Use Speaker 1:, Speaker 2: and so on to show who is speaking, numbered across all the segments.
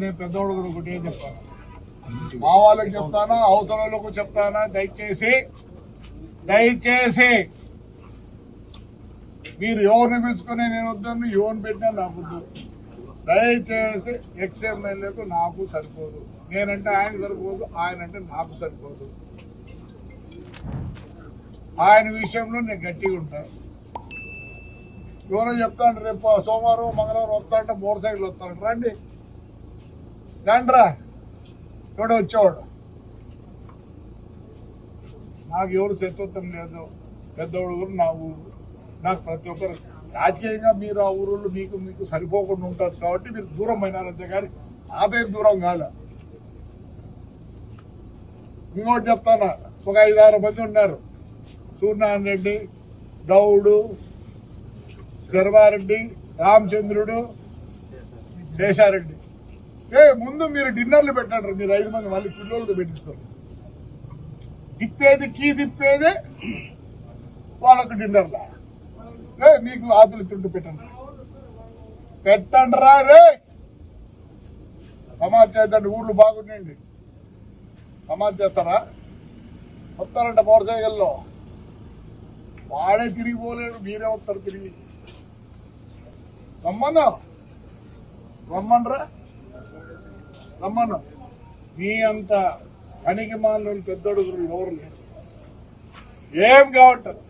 Speaker 1: నేను పెద్దోడు కూడా ఒకటే చెప్తాను, మా వాళ్ళకి చెప్తానా అవతల వాళ్ళకు చెప్తానా, దయచేసి మీరు ఎవరిని పిలుచుకుని నేను వద్దాను, ఎవరిని పెట్టినా నాకు వద్దు. దయచేసి ఎక్స్ఎమ్మెల్యేకు నాకు సరిపోదు, నేనంటే ఆయన సరిపోదు, ఆయన అంటే నాకు సరిపోదు. ఆయన విషయంలో నేను గట్టిగా ఉంటాను. ఎవరో చెప్తాను రేపు సోమవారం మంగళవారం వస్తాడంటే మోటార్ సైకిల్ వస్తాడు, రండి ఎవడో వచ్చేవాడు. నాకు ఎవరు శత్రుత్వం లేదు, పెద్దవాడు ఊరు నా ఊరు. నాకు ప్రతి ఒక్కరు రాజకీయంగా మీరు ఆ ఊరు మీకు సరిపోకుండా ఉంటారు కాబట్టి మీరు దూరం అయినారంతే కానీ నా పేరు దూరం కాదు. ఇంకోటి చెప్తానా, ఒక 5-6 మంది ఉన్నారు, సూర్యనారాయణ రెడ్డి, గౌడు, గర్వారెడ్డి, రామచంద్రుడు, శేషారెడ్డి. ముందు మీరు డిన్నర్లు పెట్టండి, మీరు 5 మంది మళ్ళీ పిల్లలతో పెట్టించుకోండి. తిప్పేదే వాళ్ళకు డిన్నర్లా మీకు ఆతులు తింటూ పెట్టండి రా రే. సమాజ్ చేద్దండి, ఊర్లు బాగున్నాయండి. సమాజ్ చేస్తారా? వస్తారంట మోటార్ సైకిల్లో, వాడే తిరిగిపోలేడు, మీరే వస్తారు తిరిగి. రమ్మను. మీ అంత పనికి మాలను పెద్దడుగురు ఎవరు లేరు. ఏం కావట్లేదు.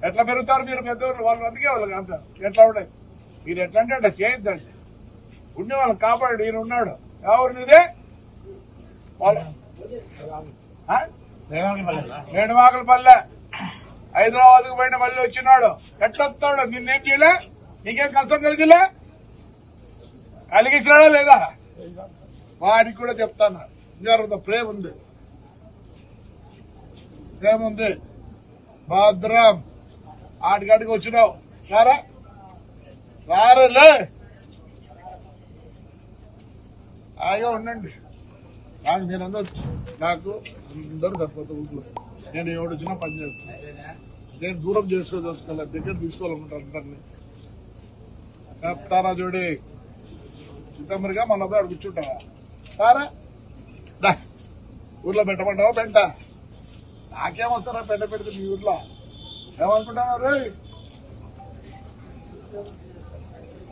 Speaker 1: ఎట్లా పెరుగుతారు మీరు పెద్దవాళ్ళు? వాళ్ళు అందుకే వాళ్ళకి అంత ఎట్లా ఉన్నాయి. మీరు ఎట్లా అంటే అట్లా చేయొద్దండి. ఉండే వాళ్ళని కాపాడు. ఈయన ఉన్నాడు, ఎవరినిదే నేడుమాకలపల్లె హైదరాబాద్కు పోయిన మళ్ళీ వచ్చినాడు. ఎట్లొస్తాడు? నిన్నేం చేయలే? నీకేం కష్టం కలిగించినాడా లేదా? వాడికి కూడా చెప్తాను, ప్రేమ ఉంది. భద్రం ఆడికాడికి వచ్చినావు, రారులే, హాయిగా ఉండండి. నాకు మీరందరూ సరిపోతా ఊళ్ళో. నేను ఎవడొచ్చినా పని చేస్తాను. నేను దూరం చేసుకోదలుచుకోలే, దగ్గర తీసుకోవాలనుకుంటాను అందరినీ. చెప్తారా చూడి, చిత్తమ్మరిగా మన అబ్బాయి కూర్చుంటావా? ఊర్లో పెట్టమంటావా? పెంట నాకేమొస్తారా పెంట పెడితే మీ ఊర్లో? ఏమనుకుంటున్నారు?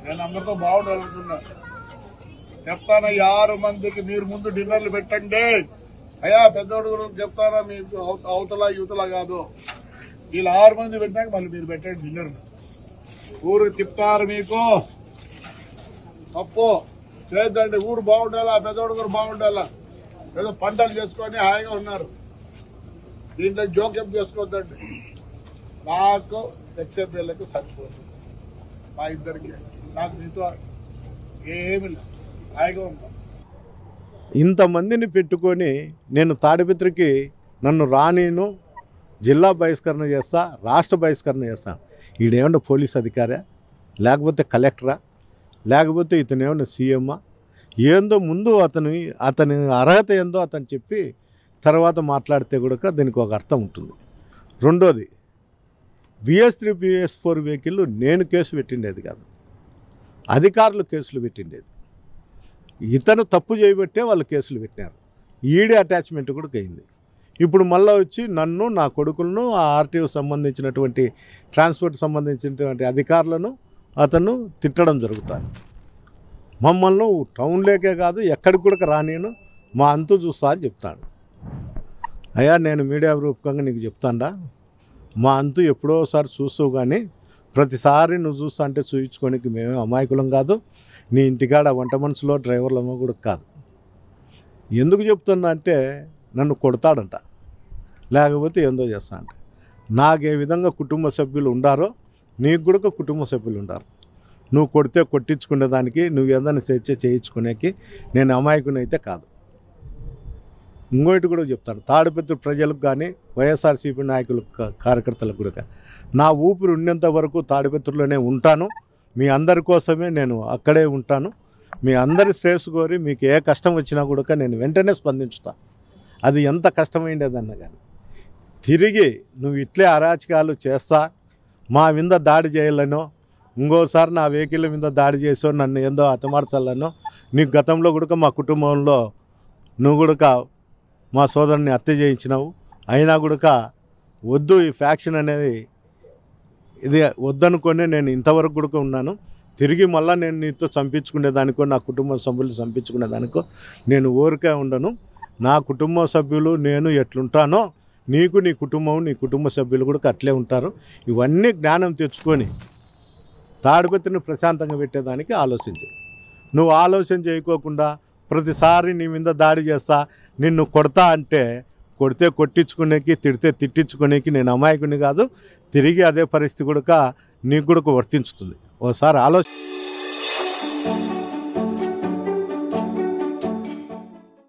Speaker 1: నేను అందరితో బాగుండాలనుకున్నా. చెప్తాను, 6 మందికి మీరు ముందు డిన్నర్లు పెట్టండి. అయ్యా పెద్దోడు చెప్తారా, మీకు అవతల యువతల కాదు, వీళ్ళు 6 మంది పెట్టినాక మళ్ళీ మీరు పెట్టండి డిన్నర్. ఊరు తిప్పుతారు, మీకు తప్పు చేద్దండి. ఊరు బాగుండాలా, పెద్దోడు కూడా బాగుండాలా. ఏదో పంటలు చేసుకొని హాయిగా ఉన్నారు, దీంట్లో జోక్యం చేసుకోవద్దండి. నాకు ఎక్స్ఎమ్మెల్యేలకు సరిపోతుంది, మా ఇద్దరికి. నాకు మీతో ఏమి లేదు, హాయిగా ఉంటాం.
Speaker 2: ఇంతమందిని పెట్టుకొని నేను తాడిపత్రికి నన్ను రానీను, జిల్లా బహిష్కరణ చేస్తా, రాష్ట్ర బహిష్కరణ చేస్తా. ఈడేమన్నా పోలీస్ అధికారా, లేకపోతే కలెక్టరా, లేకపోతే ఇతనేమన్నా సీఎమ్మా? ఏందో ముందు అతని అర్హత ఏందో అతను చెప్పి తర్వాత మాట్లాడితే కూడా దీనికి ఒక అర్థం ఉంటుంది. రెండోది, BS3 BS4 వెహికల్ నేను కేసు పెట్టిండేది కాదు, అధికారులు కేసులు పెట్టిండేది. ఇతను తప్పు చేయబట్టే వాళ్ళు కేసులు పెట్టినారు. ఈడీ అటాచ్మెంట్ కూడా అయింది. ఇప్పుడు మళ్ళీ వచ్చి నన్ను, నా కొడుకులను, ఆ ఆర్టీఓ సంబంధించినటువంటి ట్రాన్స్పోర్ట్ సంబంధించినటువంటి అధికారులను అతను తిట్టడం జరుగుతుంది. మమ్మల్ని టౌన్లోకే కాదు ఎక్కడికి కూడా రానిను, మా అంతు చూస్తా అని చెప్తాడు. అయ్యా నేను మీడియా రూపకంగా నీకు చెప్తాండా, మా అంతు ఎప్పుడోసారి చూస్తావు, కానీ ప్రతిసారి నువ్వు చూస్తా అంటే చూయించుకోనికి మేమే అమాయకులం కాదు, నీ ఇంటికాడ వంట మనుషులో డ్రైవర్లమో కూడా కాదు. ఎందుకు చెప్తున్నా అంటే నన్ను కొడతాడంట, లేకపోతే ఏందో చేస్తా అంట. నాకు ఏ విధంగా కుటుంబ సభ్యులు ఉండారో నీకు కూడా కుటుంబ సభ్యులు ఉండారు. నువ్వు కొడితే కొట్టించుకునేదానికి, నువ్వు ఏదైనా చేయించుకునేకి నేను అమాయకునైతే కాదు. ఇంకోటి కూడా చెప్తాను, తాడిపత్రి ప్రజలకు కానీ వైఎస్ఆర్సీపీ నాయకులు కార్యకర్తలకు కూడా, నా ఊపిరి ఉన్నంత వరకు తాడిపత్రిలోనే ఉంటాను. మీ అందరి కోసమే నేను అక్కడే ఉంటాను. మీ అందరి శ్రేయస్సు కోరి మీకు ఏ కష్టం వచ్చినా కూడా నేను వెంటనే స్పందించుతా. అది ఎంత కష్టమైండేదన్నా కానీ. తిరిగి నువ్వు ఇట్లే అరాచకాలు చేస్తా, మా మీద దాడి చేయాలనో, ఇంకోసారి నా వెహికల్ మీద దాడి చేసో నన్ను ఏందో హతమార్చాలనో నీకు గతంలో కూడా మా కుటుంబంలో నువ్వు కూడా మా సోదరుని హత్య చేయించినావు. అయినా కూడా వద్దు, ఈ ఫ్యాక్షన్ అనేది ఇది వద్దనుకొని నేను ఇంతవరకు కూడా ఉన్నాను. తిరిగి మళ్ళీ నేను నీతో చంపించుకునేదానికో నా కుటుంబ సభ్యులు చంపించుకునేదానికో నేను ఊరికే ఉండను. నా కుటుంబ సభ్యులు నేను ఎట్లుంటానో నీకు నీ కుటుంబం నీ కుటుంబ సభ్యులు కూడా అట్లే ఉంటారు. ఇవన్నీ జ్ఞానం తెచ్చుకొని తాడిపత్రిని ప్రశాంతంగా పెట్టేదానికి ఆలోచించు. నువ్వు ఆలోచన చేయకోకుండా ప్రతిసారి నీ మీద దాడి చేస్తా, నిన్ను కొడతా అంటే కొడితే కొట్టించుకునేకి, తిడితే తిట్టించుకునేకి నేను అమాయకుని కాదు. తిరిగి అదే పరిస్థితి కూడా నీకు కూడా వర్తించుతుంది. ఓసారి ఆలోచన.